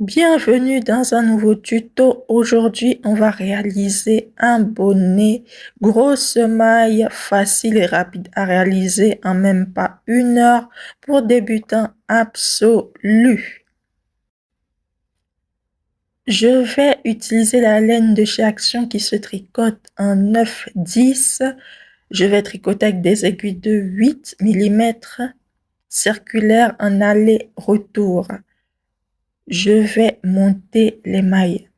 Bienvenue dans un nouveau tuto. Aujourd'hui, on va réaliser un bonnet grosse maille facile et rapide à réaliser en même pas 1 heure pour débutants absolus. Je vais utiliser la laine de chez Action qui se tricote en 9-10. Je vais tricoter avec des aiguilles de 8 mm circulaires en aller-retour. Je vais monter les mailles.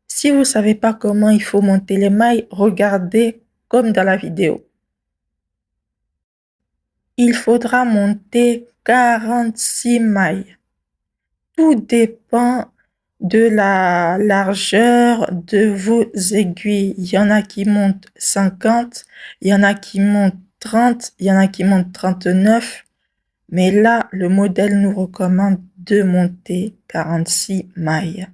Si vous ne savez pas comment il faut monter les mailles, regardez comme dans la vidéo. Il faudra monter 46 mailles. Tout dépend de la largeur de vos aiguilles. Il y en a qui montent 50, il y en a qui montent 30, il y en a qui montent 39. Mais là, le modèle nous recommande de monter 46 mailles.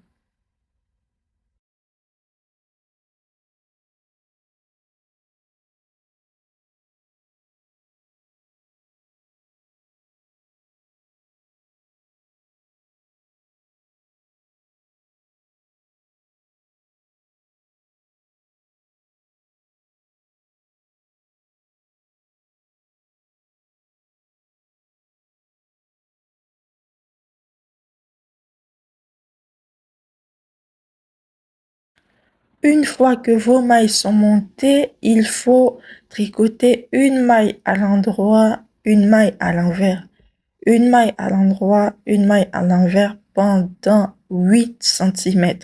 Une fois que vos mailles sont montées, il faut tricoter une maille à l'endroit, une maille à l'envers, une maille à l'endroit, une maille à l'envers pendant 8 cm.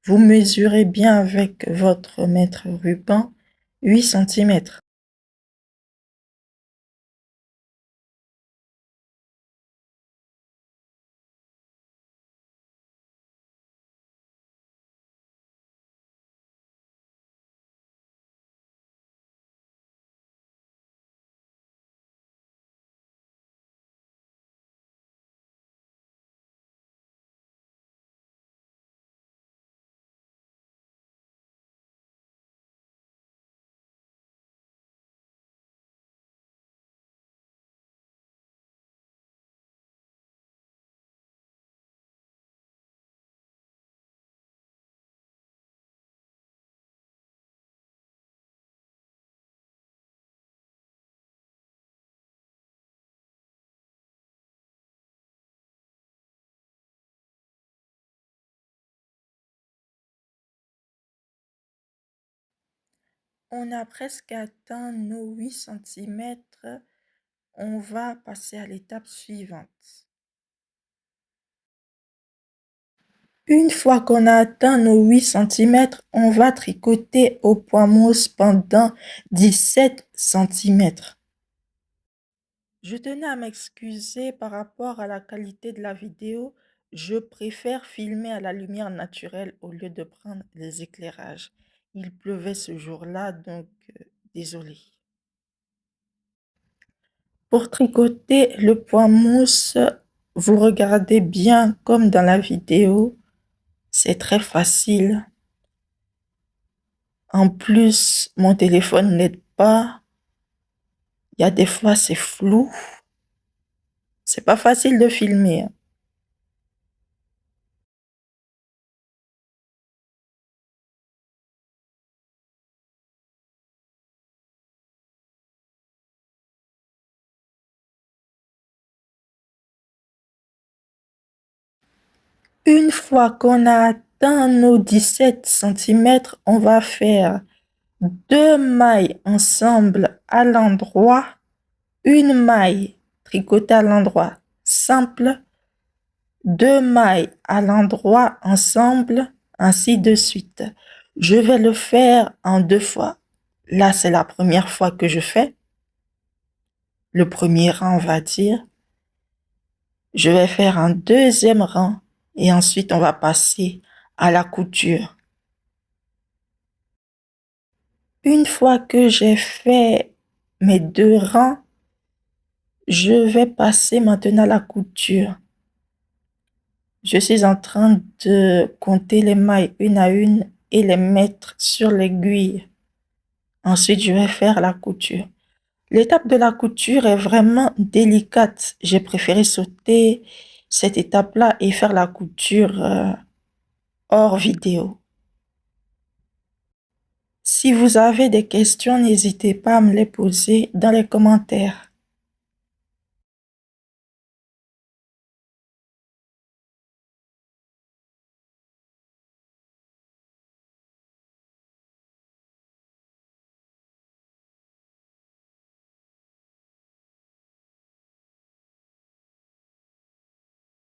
Vous mesurez bien avec votre mètre ruban 8 cm. On a presque atteint nos 8 cm. On va passer à l'étape suivante. Une fois qu'on a atteint nos 8 cm, on va tricoter au point mousse pendant 17 cm. Je tenais à m'excuser par rapport à la qualité de la vidéo. Je préfère filmer à la lumière naturelle au lieu de prendre les éclairages. Il pleuvait ce jour-là, donc désolé. Pour tricoter le point mousse, vous regardez bien comme dans la vidéo. C'est très facile. En plus, mon téléphone n'aide pas. Il y a des fois, c'est flou. C'est pas facile de filmer. Une fois qu'on a atteint nos 17 cm, on va faire 2 mailles ensemble à l'endroit, une maille tricotée à l'endroit simple, 2 mailles à l'endroit ensemble, ainsi de suite. Je vais le faire en 2 fois. Là, c'est la première fois que je fais. Le premier rang, on va dire. Je vais faire un deuxième rang et ensuite on va passer à la couture. Une fois que j'ai fait mes 2 rangs, je vais passer maintenant à la couture. Je suis en train de compter les mailles une à une et les mettre sur l'aiguille. Ensuite, je vais faire la couture. L'étape de la couture est vraiment délicate. J'ai préféré sauter cette étape-là et faire la couture hors vidéo. Si vous avez des questions, n'hésitez pas à me les poser dans les commentaires.